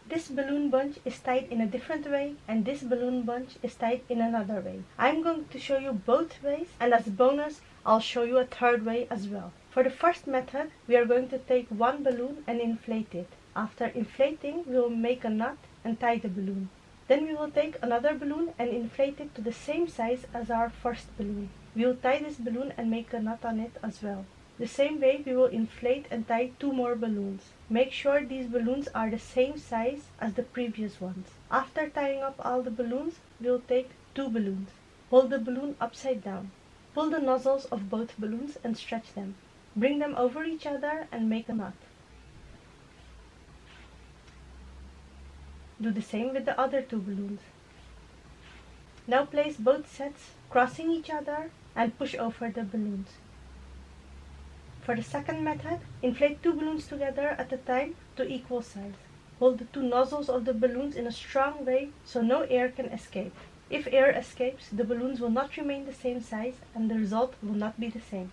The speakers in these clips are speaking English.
This balloon bunch is tied in a different way and this balloon bunch is tied in another way. I'm going to show you both ways, and as a bonus I'll show you a third way as well. For the first method, we are going to take one balloon and inflate it. After inflating, we will make a knot and tie the balloon. Then we will take another balloon and inflate it to the same size as our first balloon. We will tie this balloon and make a knot on it as well. The same way we will inflate and tie two more balloons. Make sure these balloons are the same size as the previous ones. After tying up all the balloons, we will take two balloons. Hold the balloon upside down. Pull the nozzles of both balloons and stretch them. Bring them over each other and make a knot. Do the same with the other two balloons. Now place both sets crossing each other and push over the balloons. For the second method, inflate two balloons together at a time to equal size. Hold the two nozzles of the balloons in a strong way so no air can escape. If air escapes, the balloons will not remain the same size and the result will not be the same.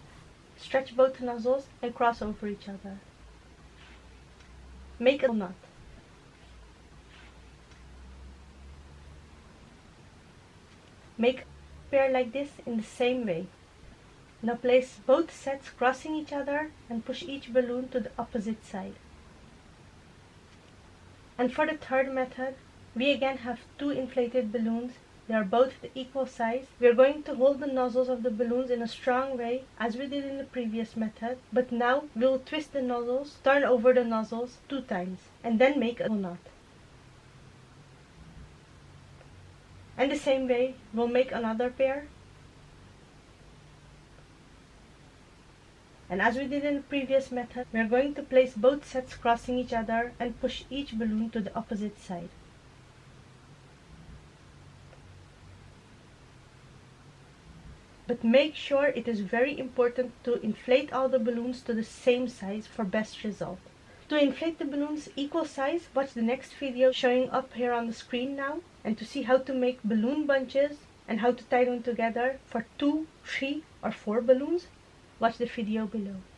Stretch both nozzles and cross over each other. Make a knot. Make a pair like this in the same way. Now place both sets crossing each other and push each balloon to the opposite side. And for the third method, we again have two inflated balloons. They are both the equal size. We are going to hold the nozzles of the balloons in a strong way as we did in the previous method, but now we will twist the nozzles, turn over the nozzles 2 times, and then make a knot. And the same way, we'll make another pair. And as we did in the previous method, we are going to place both sets crossing each other and push each balloon to the opposite side. But make sure it is very important to inflate all the balloons to the same size for best result. To inflate the balloons equal size, watch the next video showing up here on the screen now. And to see how to make balloon bunches and how to tie them together for 2, 3 or 4 balloons, watch the video below.